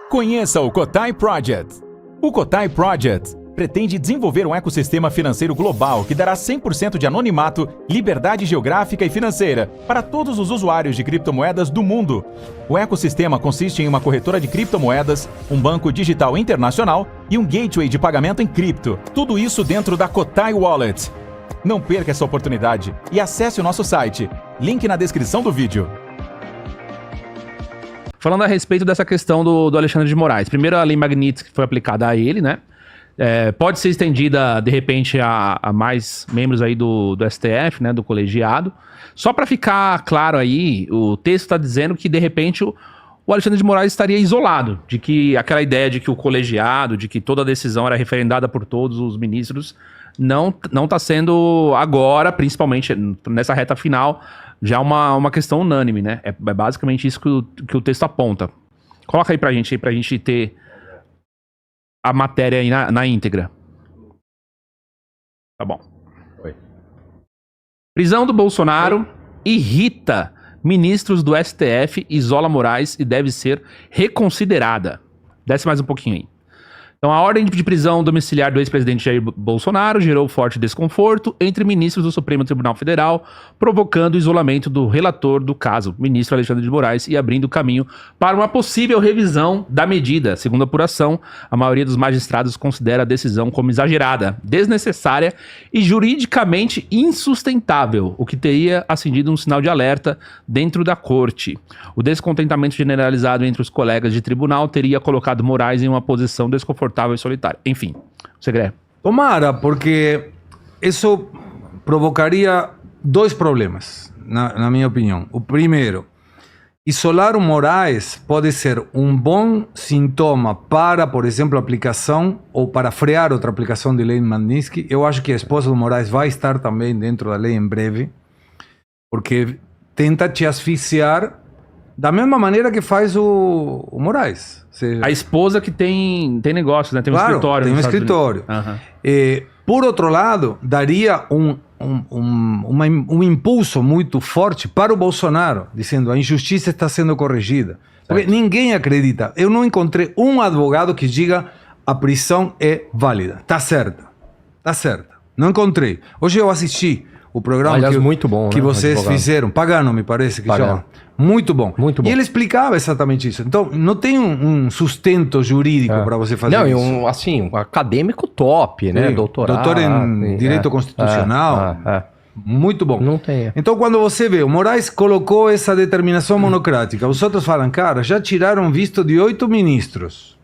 Conheça o Cotai Project. O Cotai Project pretende desenvolver um ecossistema financeiro global que dará 100% de anonimato, liberdade geográfica e financeira para todos os usuários de criptomoedas do mundo. O ecossistema consiste em uma corretora de criptomoedas, um banco digital internacional e um gateway de pagamento em cripto. Tudo isso dentro da Cotai Wallet. Não perca essa oportunidade e acesse o nosso site. Link na descrição do vídeo. Falando a respeito dessa questão do Alexandre de Moraes. Primeiro, a lei Magnitsky foi aplicada a ele, né? Pode ser estendida, de repente, a mais membros aí do STF, né? Do colegiado. Só para ficar claro aí, o texto está dizendo que, de repente, o Alexandre de Moraes estaria isolado. De que aquela ideia de que o colegiado, de que toda a decisão era referendada por todos os ministros, não está sendo agora, principalmente nessa reta final, já uma questão unânime, né? É basicamente isso que o texto aponta. Coloca aí pra gente ter a matéria aí na íntegra. Tá bom. Oi. Prisão do Bolsonaro irrita ministros do STF, isola Moraes e deve ser reconsiderada. Desce mais um pouquinho aí. Então, a ordem de prisão domiciliar do ex-presidente Jair Bolsonaro gerou forte desconforto entre ministros do Supremo Tribunal Federal, provocando o isolamento do relator do caso, ministro Alexandre de Moraes, e abrindo caminho para uma possível revisão da medida. Segundo a apuração, a maioria dos magistrados considera a decisão como exagerada, desnecessária e juridicamente insustentável, o que teria acendido um sinal de alerta dentro da corte. O descontentamento generalizado entre os colegas de tribunal teria colocado Moraes em uma posição desconfortável e solitário. Enfim, Segré. Tomara, porque isso provocaria dois problemas, na minha opinião. O primeiro, isolar o Moraes pode ser um bom sintoma para, por exemplo, aplicação ou para frear outra aplicação de lei Magnitsky. Eu acho que a esposa do Moraes vai estar também dentro da lei em breve, porque tenta te asfixiar da mesma maneira que faz o Moraes. A esposa que tem negócio, né? Tem um escritório. Tem um escritório. Uhum. Por outro lado, daria um impulso muito forte para o Bolsonaro, dizendo a injustiça está sendo corrigida. Porque ninguém acredita. Eu não encontrei um advogado que diga a prisão é válida. Está certa. Está certa. Não encontrei. Hoje eu assisti o programa muito bom, que né, vocês fizeram. Pagano, me parece que chama. Muito bom. Muito bom. E ele explicava exatamente isso. Então, não tem um sustento jurídico para você fazer isso. Não, um acadêmico top, né? Sim, doutor em Direito Constitucional. Muito bom. Não tem. Então, quando você vê, o Moraes colocou essa determinação monocrática, os outros falam, cara, já tiraram visto de 8 ministros.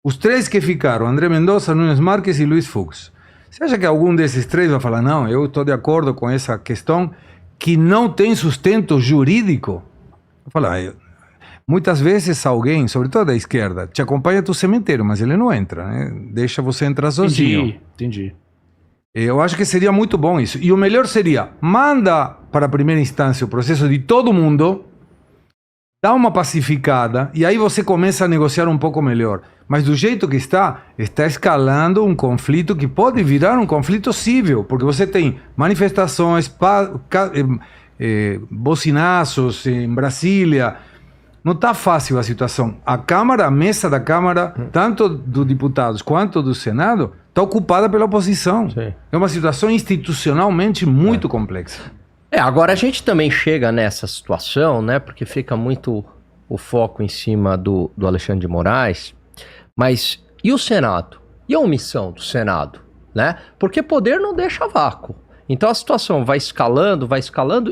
Os 3 que ficaram, André Mendonça, Nunes Marques e Luiz Fux. Você acha que algum desses 3 vai falar, não, eu estou de acordo com essa questão que não tem sustento jurídico? Muitas vezes alguém, sobretudo da esquerda, te acompanha do cemitério, mas ele não entra, né? Deixa você entrar sozinho. Entendi. Eu acho que seria muito bom isso. E o melhor seria, manda para a primeira instância o processo de todo mundo, dá uma pacificada, e aí você começa a negociar um pouco melhor. Mas do jeito que está escalando um conflito que pode virar um conflito civil, porque você tem manifestações, bocinaços em Brasília. Não está fácil a situação. A mesa da Câmara, tanto dos deputados quanto do Senado, está ocupada pela oposição. Sim. É uma situação institucionalmente muito complexa. Agora a gente também chega nessa situação, né? Porque fica muito o foco em cima do Alexandre de Moraes. Mas e o Senado? E a omissão do Senado? Né? Porque poder não deixa vácuo. Então a situação vai escalando,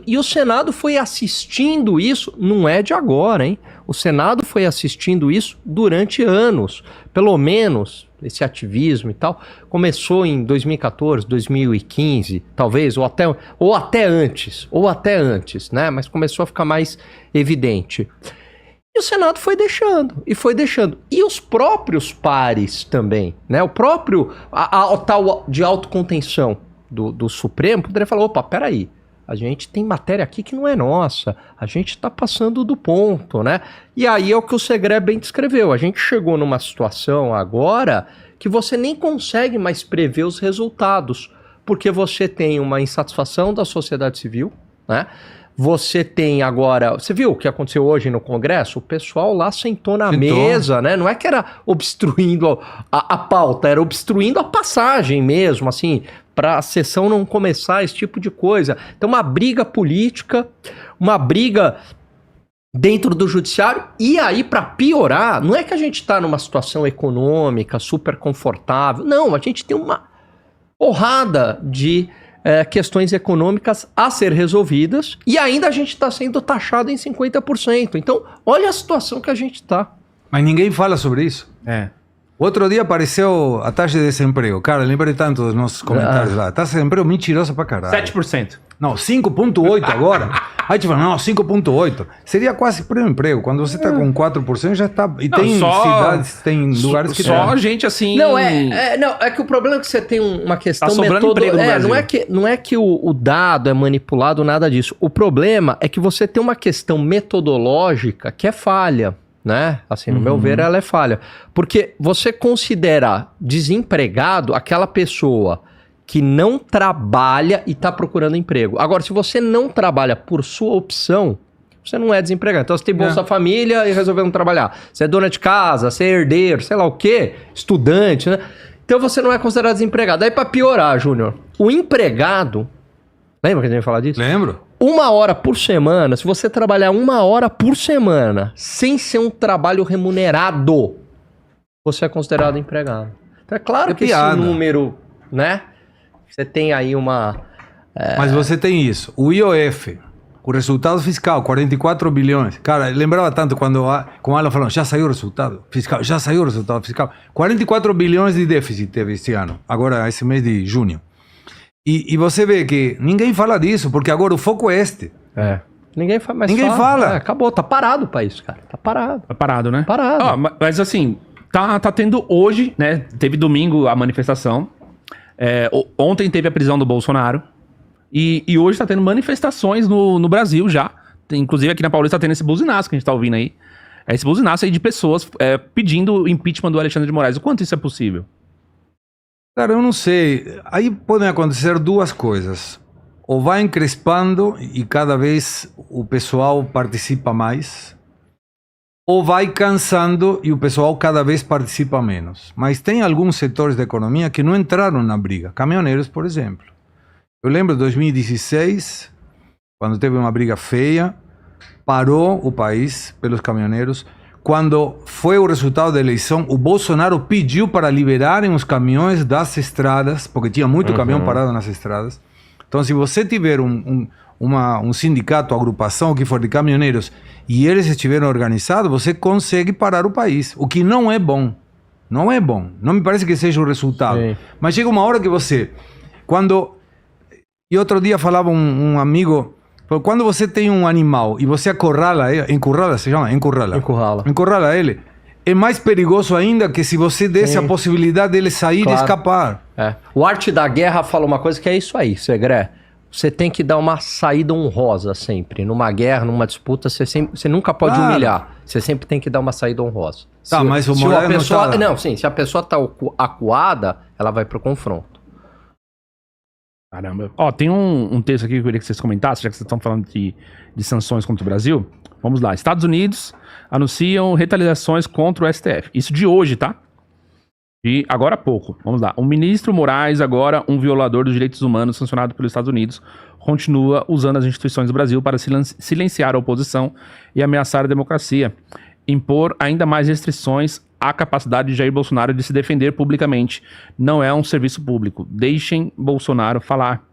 e o Senado foi assistindo isso, não é de agora, hein? O Senado foi assistindo isso durante anos. Pelo menos esse ativismo e tal começou em 2014, 2015, talvez, ou até antes, né? Mas começou a ficar mais evidente. E o Senado foi deixando. E os próprios pares também, né? O próprio, a tal de autocontenção do Supremo poderia falar, opa, peraí, a gente tem matéria aqui que não é nossa, a gente está passando do ponto, né? E aí é o que o Segré bem descreveu, a gente chegou numa situação agora que você nem consegue mais prever os resultados, porque você tem uma insatisfação da sociedade civil, né? Você tem agora... Você viu o que aconteceu hoje no Congresso? O pessoal lá sentou na mesa, né? Não é que era obstruindo a pauta, era obstruindo a passagem mesmo, assim, para a sessão não começar, esse tipo de coisa. Então, uma briga política, uma briga dentro do judiciário, e aí, para piorar, não é que a gente está numa situação econômica super confortável, não, a gente tem uma porrada de questões econômicas a ser resolvidas, e ainda a gente está sendo taxado em 50%. Então, olha a situação que a gente está. Mas ninguém fala sobre isso. Outro dia apareceu a taxa de desemprego. Cara, lembrei tanto dos nossos comentários lá. Taxa de desemprego mentirosa pra caralho. 7%. Não, 5,8 agora. Aí tipo, não, 5,8. Seria quase pleno emprego. Quando você tá com 4%, já tá... E Não, tem cidades, tem lugares que... Só gente assim... Não, é que o problema é que você tem uma questão... Tá sobrando emprego no Brasil. Não é que o dado é manipulado, nada disso. O problema é que você tem uma questão metodológica que é falha, né? Assim, no meu ver, ela é falha. Porque você considera desempregado aquela pessoa que não trabalha e está procurando emprego. Agora, se você não trabalha por sua opção, você não é desempregado. Então, você tem Bolsa Família e resolveu não trabalhar. Você é dona de casa, você é herdeiro, sei lá o quê, estudante, né? Então, você não é considerado desempregado. Aí, para piorar, Júnior, o empregado... Lembra que a gente ia falar disso? Lembro. 1 hora por semana, se você trabalhar 1 hora por semana, sem ser um trabalho remunerado, você é considerado empregado. Então, é claro que esse número, né? Você tem aí uma... Mas você tem isso. O IOF, o resultado fiscal, 44 bilhões. Cara, lembrava tanto quando com o Alan falou, já saiu o resultado fiscal, já saiu o resultado fiscal. 44 bilhões de déficit teve este ano, agora esse mês de junho. E você vê que ninguém fala disso, porque agora o foco é este. Ninguém fala. Ninguém fala. Acabou, tá parado o país, cara. Tá parado. Tá parado, né? Parado. Ó, mas assim, tá tendo hoje, né? Teve domingo a manifestação. Ontem teve a prisão do Bolsonaro. E hoje tá tendo manifestações no Brasil já. Inclusive aqui na Paulista tá tendo esse buzinaço que a gente tá ouvindo aí. Esse buzinaço aí de pessoas pedindo o impeachment do Alexandre de Moraes. O quanto isso é possível? Cara, eu não sei. Aí podem acontecer duas coisas. Ou vai encrespando e cada vez o pessoal participa mais, ou vai cansando e o pessoal cada vez participa menos. Mas tem alguns setores da economia que não entraram na briga. Caminhoneiros, por exemplo. Eu lembro de 2016, quando teve uma briga feia, parou o país pelos caminhoneiros. Quando foi o resultado da eleição, o Bolsonaro pediu para liberarem os caminhões das estradas, porque tinha muito caminhão parado nas estradas. Então, se você tiver um sindicato, agrupação, o que for de caminhoneiros, e eles estiverem organizados, você consegue parar o país, o que não é bom. Não é bom. Não me parece que seja o resultado. Sim. Mas chega uma hora que você... E outro dia falava um amigo... Quando você tem um animal e você encurrala ele, é mais perigoso ainda que se você desse a possibilidade dele sair e escapar. O Arte da Guerra fala uma coisa que é isso aí, Segré. Você tem que dar uma saída honrosa sempre. Numa guerra, numa disputa, você nunca pode humilhar. Você sempre tem que dar uma saída honrosa. Mas o Moraes não tá... Não, sim, se a pessoa está acuada, ela vai pro confronto. Caramba. Ó, tem um texto aqui que eu queria que vocês comentassem, já que vocês estão falando de sanções contra o Brasil. Vamos lá. Estados Unidos anunciam retaliações contra o STF. Isso de hoje, tá? De agora há pouco. Vamos lá. O ministro Moraes, agora um violador dos direitos humanos sancionado pelos Estados Unidos, continua usando as instituições do Brasil para silenciar a oposição e ameaçar a democracia. Impor ainda mais restrições à capacidade de Jair Bolsonaro de se defender publicamente. Não é um serviço público. Deixem Bolsonaro falar.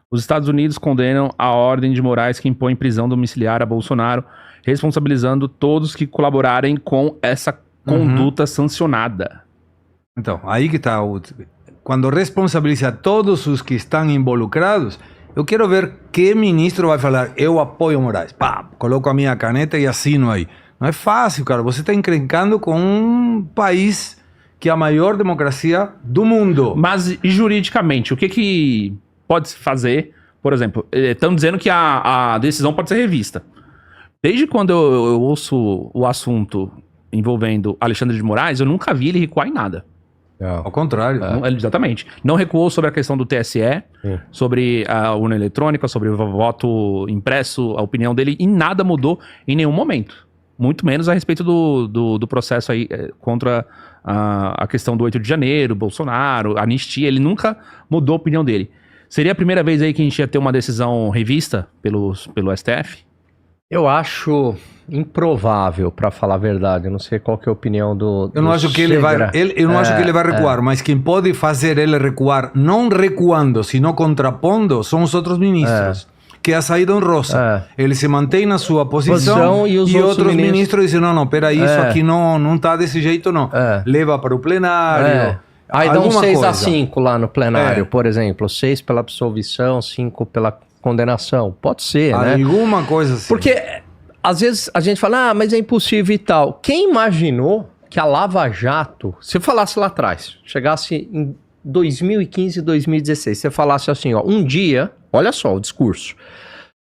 Os Estados Unidos condenam a ordem de Moraes que impõe prisão domiciliar a Bolsonaro, responsabilizando todos que colaborarem com essa conduta sancionada. Então, aí que está. Quando responsabiliza todos os que estão involucrados, eu quero ver que ministro vai falar, eu apoio Moraes. Pá, coloco a minha caneta e assino aí. Não é fácil, cara. Você está encrencando com um país que é a maior democracia do mundo. Mas, e juridicamente, o que pode se fazer? Por exemplo, estão dizendo que a decisão pode ser revista. Desde quando eu ouço o assunto envolvendo Alexandre de Moraes, eu nunca vi ele recuar em nada. Ao contrário. Exatamente. Não recuou sobre a questão do TSE, sobre a urna eletrônica, sobre o voto impresso, a opinião dele, e nada mudou em nenhum momento. Muito menos a respeito do processo aí contra a questão do 8 de janeiro, Bolsonaro, anistia. Ele nunca mudou a opinião dele. Seria a primeira vez aí que a gente ia ter uma decisão revista pelo STF? Eu acho improvável, para falar a verdade. Eu não sei qual que é a opinião do Eu não acho que ele vai, eu não acho que ele vai recuar, mas quem pode fazer ele recuar, não recuando, sino contrapondo, são os outros ministros. Que é a saída honrosa. Ele se mantém na sua posição e outros ministros dizem, não, peraí, isso aqui não tá desse jeito, não. Leva para o plenário. Aí dá um 6-5 lá no plenário, por exemplo. 6 pela absolvição, 5 pela condenação. Pode ser, né? Alguma coisa assim. Porque às vezes a gente fala, mas é impossível e tal. Quem imaginou que a Lava Jato, se falasse lá atrás, chegasse em 2015, 2016, você falasse assim, ó, um dia, olha só o discurso,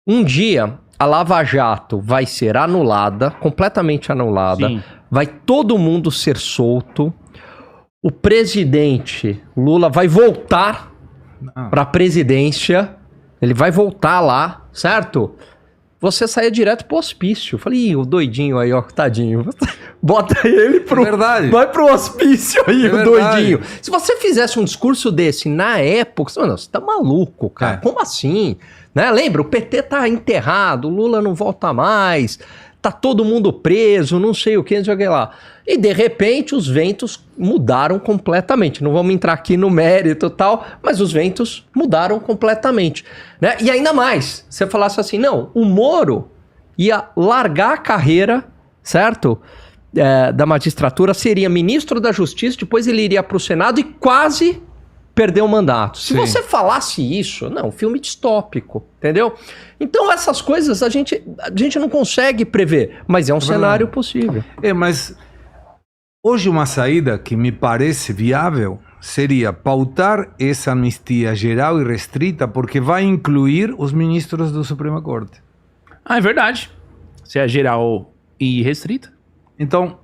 um dia a Lava Jato vai ser anulada, completamente anulada, vai todo mundo ser solto, o presidente Lula vai voltar para a presidência, ele vai voltar lá, certo? Você saia direto pro hospício. Falei, o doidinho aí, ó, tadinho. Bota ele pro... verdade. Vai pro hospício aí, o doidinho. Se você fizesse um discurso desse na época, você tá maluco, cara. Como assim? Né? Lembra, o PT tá enterrado, o Lula não volta mais, tá todo mundo preso, não sei o que, não sei o que lá. E de repente os ventos mudaram completamente. Não vamos entrar aqui no mérito e tal, mas os ventos mudaram completamente. Né? E ainda mais, você falasse assim, não, o Moro ia largar a carreira, certo? Da magistratura, seria ministro da Justiça, depois ele iria para o Senado e quase perdeu o mandato. Se você falasse isso, não, filme distópico, entendeu? Então essas coisas a gente não consegue prever, mas é um cenário possível. Mas hoje uma saída que me parece viável seria pautar essa anistia geral e restrita, porque vai incluir os ministros do Suprema Corte. É verdade. Se é geral e restrita. Então,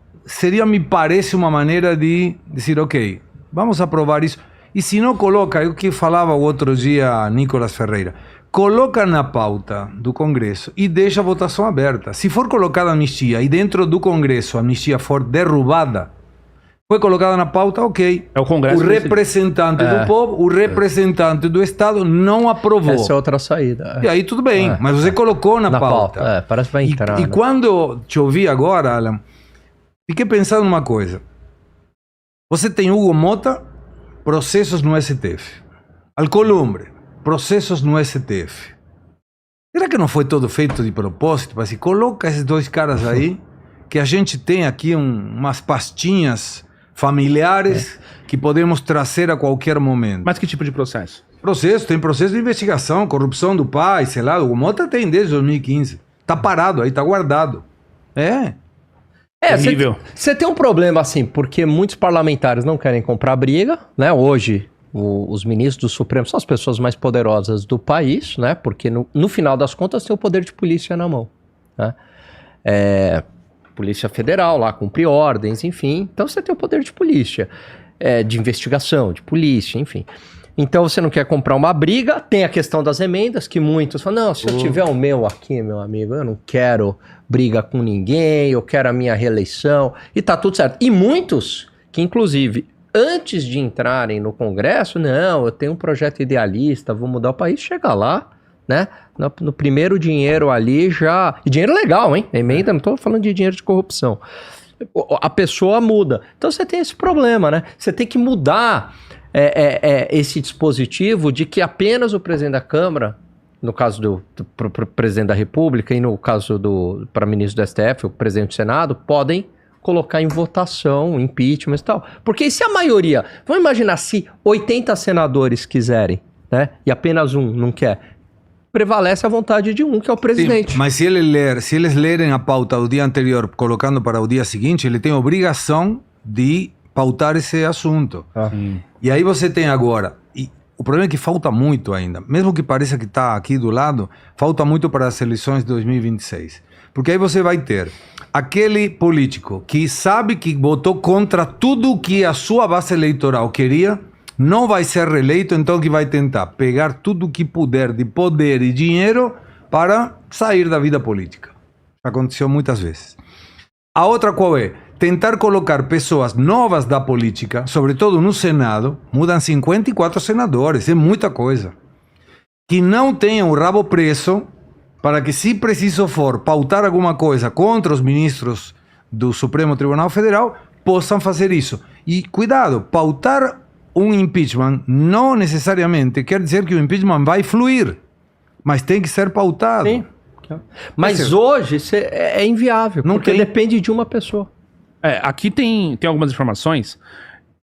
me parece uma maneira de dizer, ok, vamos aprovar isso. E se não coloca, o que falava o outro dia Nicolas Ferreira, coloca na pauta do Congresso e deixa a votação aberta. Se for colocada a anistia e dentro do Congresso a anistia for derrubada, foi colocada na pauta, ok. É o Congresso. O representante do povo, o representante do Estado não aprovou. Essa é outra saída. E aí tudo bem, mas você colocou na pauta. Parece que vai entrar. E quando te ouvi agora, Alan, fiquei pensando numa coisa. Você tem Hugo Mota, processos no STF. Alcolumbre, processos no STF. Será que não foi todo feito de propósito? Para se coloca esses dois caras aí, que a gente tem aqui umas pastinhas familiares que podemos trazer a qualquer momento. Mas que tipo de processo? Tem processo de investigação, corrupção do pai, sei lá. O Mota tem desde 2015. Tá parado aí, tá guardado. Você tem um problema assim, porque muitos parlamentares não querem comprar briga, né? Hoje, os ministros do Supremo são as pessoas mais poderosas do país, né? Porque no final das contas tem o poder de polícia na mão, né? Polícia Federal lá, cumpre ordens, enfim. Então você tem o poder de polícia, de investigação, de polícia, enfim. Então você não quer comprar uma briga, tem a questão das emendas, que muitos falam, não, se eu tiver o meu aqui, meu amigo, eu não quero briga com ninguém, eu quero a minha reeleição, e tá tudo certo. E muitos que, inclusive, antes de entrarem no Congresso, não, eu tenho um projeto idealista, vou mudar o país, chega lá, né? No primeiro dinheiro ali já... E dinheiro legal, hein? Emenda, não tô falando de dinheiro de corrupção. A pessoa muda. Então você tem esse problema, né? Você tem que mudar esse dispositivo de que apenas o presidente da Câmara, no caso do presidente da República e no caso para ministro do STF, o presidente do Senado, podem colocar em votação, impeachment e tal. Porque se a maioria... Vamos imaginar se 80 senadores quiserem, né? E apenas um não quer... prevalece a vontade de um, que é o presidente. Sim, mas se eles lerem a pauta do dia anterior, colocando para o dia seguinte, ele tem a obrigação de pautar esse assunto. E aí você tem agora... E o problema é que falta muito ainda. Mesmo que pareça que está aqui do lado, falta muito para as eleições de 2026. Porque aí você vai ter aquele político que sabe que votou contra tudo que a sua base eleitoral queria, não vai ser reeleito, então que vai tentar pegar tudo que puder de poder e dinheiro para sair da vida política. Aconteceu muitas vezes. A outra qual é? Tentar colocar pessoas novas da política, sobretudo no Senado, mudam 54 senadores, é muita coisa, que não tenham o rabo preso para que, se preciso for, pautar alguma coisa contra os ministros do Supremo Tribunal Federal, possam fazer isso. E cuidado, pautar um impeachment não necessariamente quer dizer que o impeachment vai fluir, mas tem que ser pautado. Sim. Mas hoje é inviável, Não porque tem. depende de uma pessoa. Aqui tem algumas informações.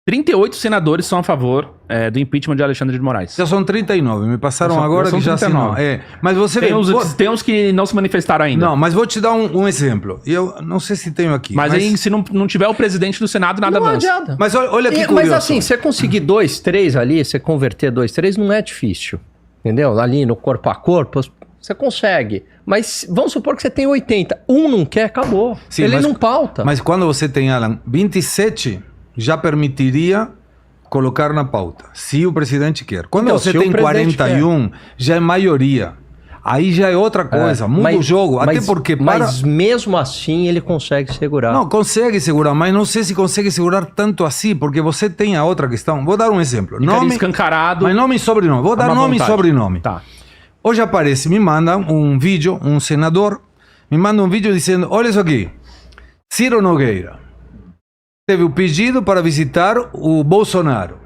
38 senadores são a favor do impeachment de Alexandre de Moraes. Já são 39, me passaram Já agora são que já 39. assinou. Mas você Tem vê... tem uns que não se manifestaram ainda. Não, mas vou te dar um exemplo. Eu não sei se tenho aqui. Mas aí, se não tiver o presidente do Senado, nada Não avança. adianta. Mas olha que Mas curioso. assim, você conseguir 2, 3 ali, você converter 2, 3 não é difícil. Entendeu? Ali no corpo a corpo, você consegue. Mas vamos supor que você tem 80. Um não quer, acabou. Sim, Ele mas- não pauta. Mas quando você tem, Alan, 27, já permitiria colocar na pauta, se o presidente quer. Quando Então, você se o tem presidente 41, já é maioria. Aí já é outra coisa, muda o jogo. Até porque Mas mesmo assim ele consegue segurar. Não, consegue segurar, mas não sei se consegue segurar tanto assim, porque você tem a outra questão. Vou dar um exemplo. Fica ali escancarado. Mas nome e sobrenome. Vou dar má nome vontade. e sobrenome. Tá. Hoje aparece, me manda um vídeo, um senador, me manda um vídeo dizendo, olha isso aqui, Ciro Nogueira teve o pedido para visitar o Bolsonaro.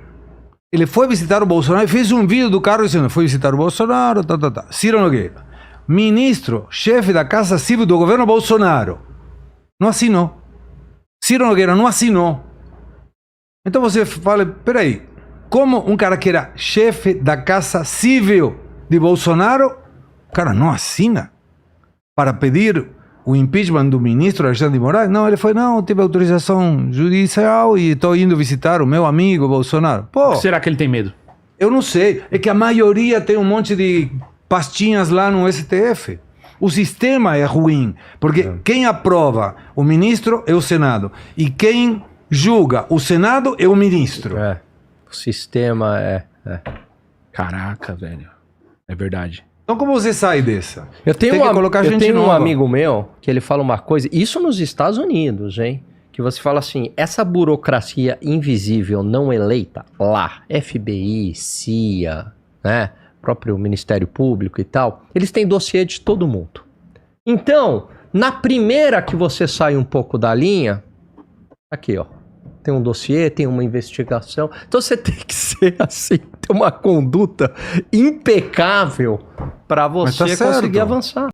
Ele foi visitar o Bolsonaro e fez um vídeo do carro dizendo, foi visitar o Bolsonaro, tá. Ciro Nogueira, ministro, chefe da Casa Civil do governo Bolsonaro, não assinou. Ciro Nogueira não assinou. Então você fala, peraí, como um cara que era chefe da Casa Civil de Bolsonaro, o cara não assina para pedir o impeachment do ministro Alexandre de Moraes? Não, ele foi, não, tive autorização judicial e estou indo visitar o meu amigo Bolsonaro. Pô, O que será que ele tem medo? eu não sei, é que a maioria tem um monte de pastinhas lá no STF. O sistema é ruim, porque quem aprova o ministro é o Senado e quem julga o Senado é o ministro. O sistema Caraca, velho. É verdade. Então como você sai dessa? Eu tenho, Tem que colocar eu gente tenho um nova. amigo meu que ele fala uma coisa, isso nos Estados Unidos, hein? Que você fala assim, essa burocracia invisível não eleita lá, FBI, CIA, né? Próprio Ministério Público e tal, eles têm dossiê de todo mundo. Então, na primeira que você sai um pouco da linha, aqui ó, tem um dossiê, tem uma investigação, então você tem que ser assim, ter uma conduta impecável para Mas tá você certo. conseguir avançar.